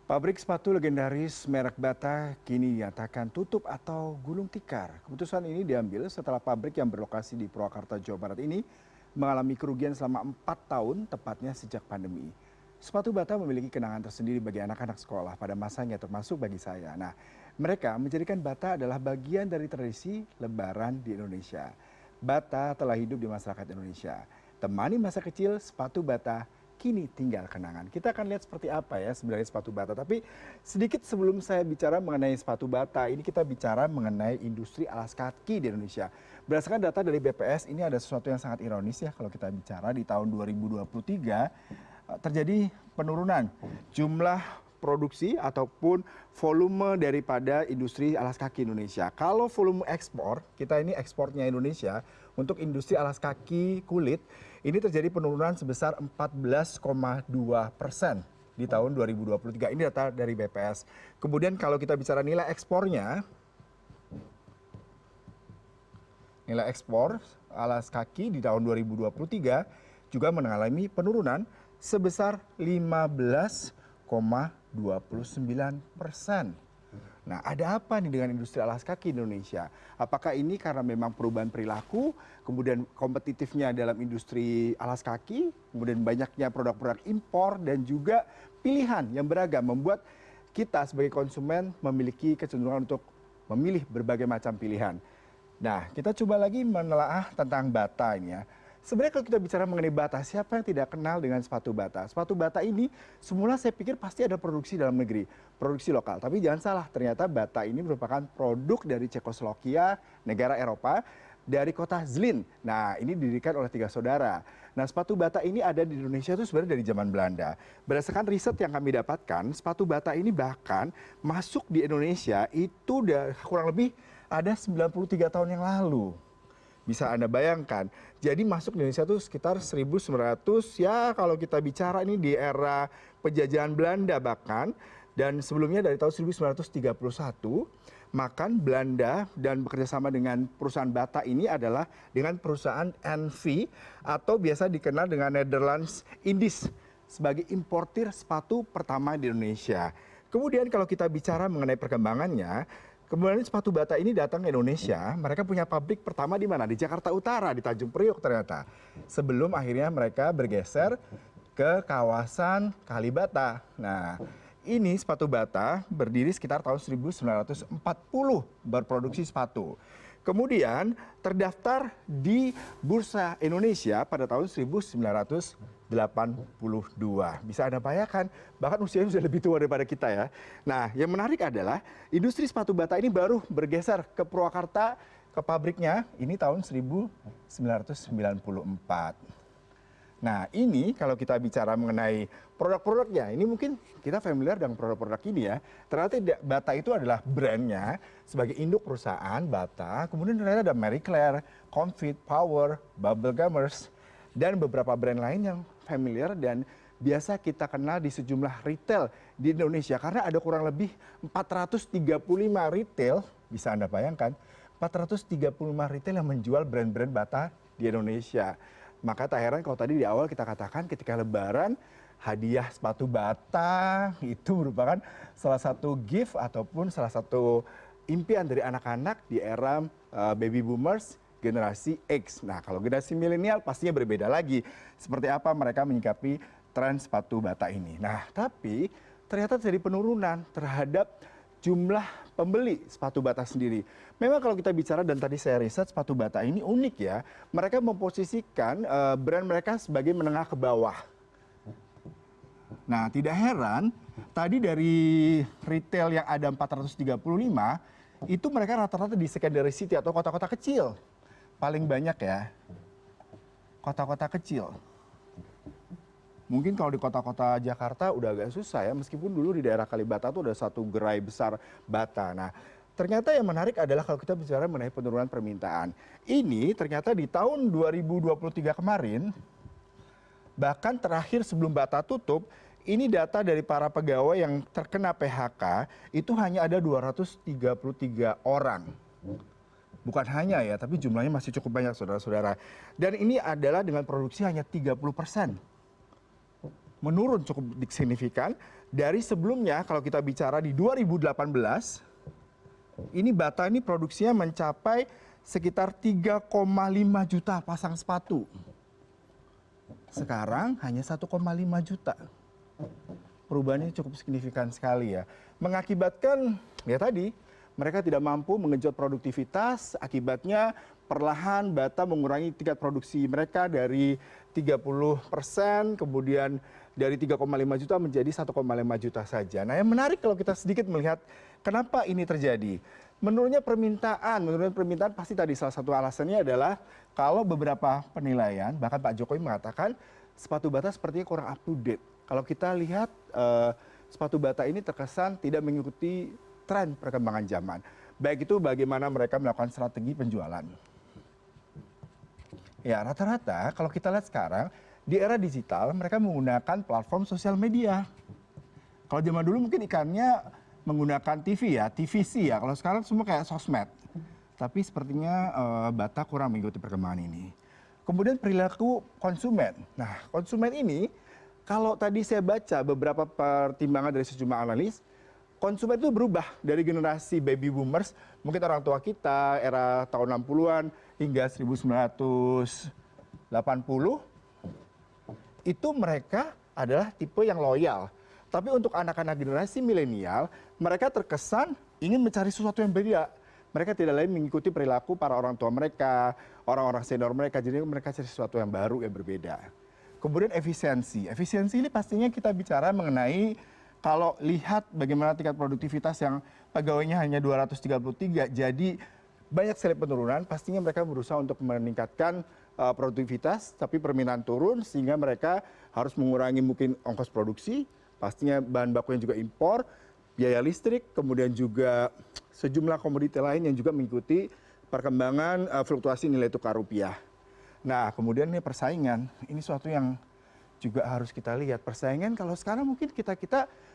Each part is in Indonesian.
Pabrik sepatu legendaris merek Bata kini dinyatakan tutup atau gulung tikar. Keputusan ini diambil setelah pabrik yang berlokasi di Purwakarta, Jawa Barat ini mengalami kerugian selama 4 tahun, tepatnya sejak pandemi. Sepatu Bata memiliki kenangan tersendiri bagi anak-anak sekolah pada masanya, termasuk bagi saya. Nah, mereka menjadikan Bata adalah bagian dari tradisi Lebaran di Indonesia. Bata telah hidup di masyarakat Indonesia. Temani masa kecil, sepatu Bata kini tinggal kenangan. Kita akan lihat seperti apa ya sebenarnya sepatu Bata. Tapi sedikit sebelum saya bicara mengenai sepatu Bata, ini kita bicara mengenai industri alas kaki di Indonesia. Berdasarkan data dari BPS, ini ada sesuatu yang sangat ironis ya kalau kita bicara di tahun 2023 terjadi penurunan jumlah produksi ataupun volume daripada industri alas kaki Indonesia. Kalau volume ekspor, kita ini ekspornya Indonesia untuk industri alas kaki kulit, ini terjadi penurunan sebesar 14,2% di tahun 2023. Ini data dari BPS. Kemudian kalau kita bicara nilai ekspornya, nilai ekspor alas kaki di tahun 2023 juga mengalami penurunan sebesar 15,29%. Nah, ada apa nih dengan industri alas kaki Indonesia? Apakah ini karena memang perubahan perilaku, kemudian kompetitifnya dalam industri alas kaki, kemudian banyaknya produk-produk impor, dan juga pilihan yang beragam membuat kita sebagai konsumen memiliki kecenderungan untuk memilih berbagai macam pilihan. Nah, kita coba lagi menelaah tentang Bata ini ya. Sebenarnya kalau kita bicara mengenai Bata, siapa yang tidak kenal dengan sepatu Bata? Sepatu Bata ini semula saya pikir pasti ada produksi dalam negeri, produksi lokal. Tapi jangan salah, ternyata Bata ini merupakan produk dari Cekoslovakia, negara Eropa, dari kota Zlin. Nah, ini didirikan oleh 3 saudara. Nah, sepatu Bata ini ada di Indonesia itu sebenarnya dari zaman Belanda. Berdasarkan riset yang kami dapatkan, sepatu Bata ini bahkan masuk di Indonesia itu udah kurang lebih ada 93 tahun yang lalu. Bisa Anda bayangkan. Jadi masuk di Indonesia itu sekitar 1900 ya kalau kita bicara ini di era penjajahan Belanda bahkan. Dan sebelumnya dari tahun 1931 makan Belanda dan bekerjasama dengan perusahaan Bata ini adalah dengan perusahaan NV atau biasa dikenal dengan Netherlands Indies sebagai importir sepatu pertama di Indonesia. Kemudian kalau kita bicara mengenai perkembangannya, kemudian sepatu Bata ini datang ke Indonesia, mereka punya pabrik pertama di mana? Di Jakarta Utara, di Tanjung Priok ternyata. Sebelum akhirnya mereka bergeser ke kawasan Kalibata. Nah, ini sepatu Bata berdiri sekitar tahun 1940 berproduksi sepatu. Kemudian terdaftar di Bursa Indonesia pada tahun 1982. Bisa Anda bayangkan, bahkan usianya sudah lebih tua daripada kita ya. Nah, yang menarik adalah industri sepatu Bata ini baru bergeser ke Purwakarta, ke pabriknya, ini tahun 1994. Nah, ini kalau kita bicara mengenai produk-produknya, ini mungkin kita familiar dengan produk-produk ini ya. Ternyata Bata itu adalah brandnya sebagai induk perusahaan Bata. Kemudian ternyata ada Marie Claire, Comfort, Power, Bubble Gummers, dan beberapa brand lain yang familiar dan biasa kita kenal di sejumlah retail di Indonesia. Karena ada kurang lebih 435 retail, bisa Anda bayangkan, 435 retail yang menjual brand-brand Bata di Indonesia. Maka tak heran kalau tadi di awal kita katakan ketika Lebaran, hadiah sepatu Bata itu merupakan salah satu gift ataupun salah satu impian dari anak-anak di era baby boomers generasi X. Nah, kalau generasi milenial pastinya berbeda lagi. Seperti apa mereka menyikapi tren sepatu Bata ini. Nah, tapi ternyata terjadi penurunan terhadap jumlah pembeli sepatu Bata sendiri. Memang kalau kita bicara dan tadi saya riset sepatu Bata ini unik ya. Mereka memposisikan brand mereka sebagai menengah ke bawah. Nah, tidak heran tadi dari retail yang ada 435 itu mereka rata-rata di secondary city atau kota-kota kecil. Paling banyak ya. Kota-kota kecil. Mungkin kalau di kota-kota Jakarta udah agak susah ya, meskipun dulu di daerah Kalibata tuh ada satu gerai besar Bata. Nah, ternyata yang menarik adalah kalau kita bicara mengenai penurunan permintaan. Ini ternyata di tahun 2023 kemarin, bahkan terakhir sebelum Bata tutup, ini data dari para pegawai yang terkena PHK, itu hanya ada 233 orang. Bukan hanya ya, tapi jumlahnya masih cukup banyak saudara-saudara. Dan ini adalah dengan produksi hanya 30%. Menurun cukup signifikan Dari sebelumnya kalau kita bicara di 2018, ini Bata ini produksinya mencapai sekitar 3,5 juta pasang sepatu. Sekarang hanya 1,5 juta. Perubahannya cukup signifikan sekali ya. Mengakibatkan ya tadi mereka tidak mampu menggenjot produktivitas, akibatnya perlahan Bata mengurangi tingkat produksi mereka dari 30%, kemudian dari 3,5 juta menjadi 1,5 juta saja. Nah yang menarik kalau kita sedikit melihat kenapa ini terjadi. Menurut permintaan pasti tadi salah satu alasannya adalah kalau beberapa penilaian, bahkan Pak Jokowi mengatakan sepatu Bata sepertinya kurang up to date. Kalau kita lihat sepatu Bata ini terkesan tidak mengikuti tren perkembangan zaman. Baik itu bagaimana mereka melakukan strategi penjualan. Ya rata-rata kalau kita lihat sekarang di era digital mereka menggunakan platform sosial media. Kalau zaman dulu mungkin ikannya menggunakan TV ya, TVC ya. Kalau sekarang semua kayak sosmed. Tapi sepertinya Bata kurang mengikuti perkembangan ini. Kemudian perilaku konsumen. Nah konsumen ini kalau tadi saya baca beberapa pertimbangan dari sejumlah analis, konsumen itu berubah dari generasi baby boomers, mungkin orang tua kita, era tahun 60-an hingga 1980, itu mereka adalah tipe yang loyal. Tapi untuk anak-anak generasi milenial, mereka terkesan ingin mencari sesuatu yang beda. Mereka tidak lain mengikuti perilaku para orang tua mereka, orang-orang senior mereka, jadi mereka cari sesuatu yang baru, yang berbeda. Kemudian efisiensi. Efisiensi ini pastinya kita bicara mengenai kalau lihat bagaimana tingkat produktivitas yang pegawainya hanya 233, jadi banyak sekali penurunan, pastinya mereka berusaha untuk meningkatkan produktivitas, tapi permintaan turun sehingga mereka harus mengurangi mungkin ongkos produksi, pastinya bahan baku yang juga impor, biaya listrik, kemudian juga sejumlah komoditi lain yang juga mengikuti perkembangan fluktuasi nilai tukar rupiah. Nah kemudian ini persaingan, ini suatu yang juga harus kita lihat. Persaingan kalau sekarang mungkin kita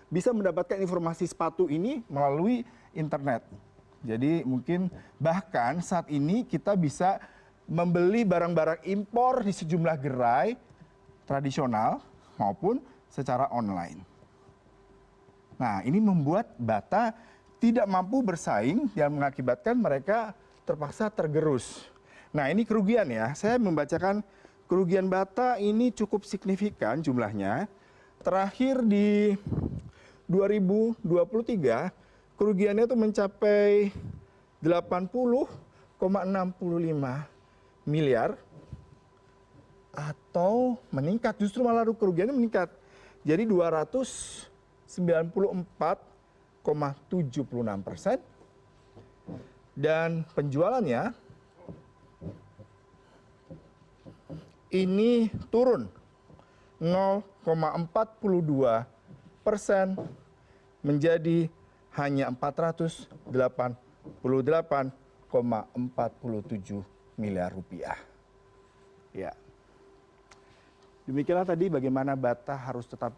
bisa mendapatkan informasi sepatu ini melalui internet. Jadi mungkin bahkan saat ini kita bisa membeli barang-barang impor di sejumlah gerai tradisional maupun secara online. Nah ini membuat Bata tidak mampu bersaing dan mengakibatkan mereka terpaksa tergerus. Nah ini kerugian ya, saya membacakan kerugian Bata ini cukup signifikan jumlahnya. Terakhir di 2023 kerugiannya itu mencapai 80,65 miliar atau meningkat, justru malah kerugiannya meningkat. Jadi 294,76% dan penjualannya ini turun 0,42% menjadi hanya 488,47 miliar rupiah. Ya. Demikianlah tadi bagaimana Bata harus tetap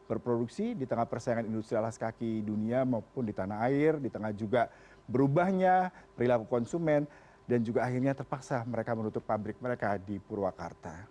berproduksi di tengah persaingan industri alas kaki dunia maupun di tanah air, di tengah juga berubahnya perilaku konsumen dan juga akhirnya terpaksa mereka menutup pabrik mereka di Purwakarta.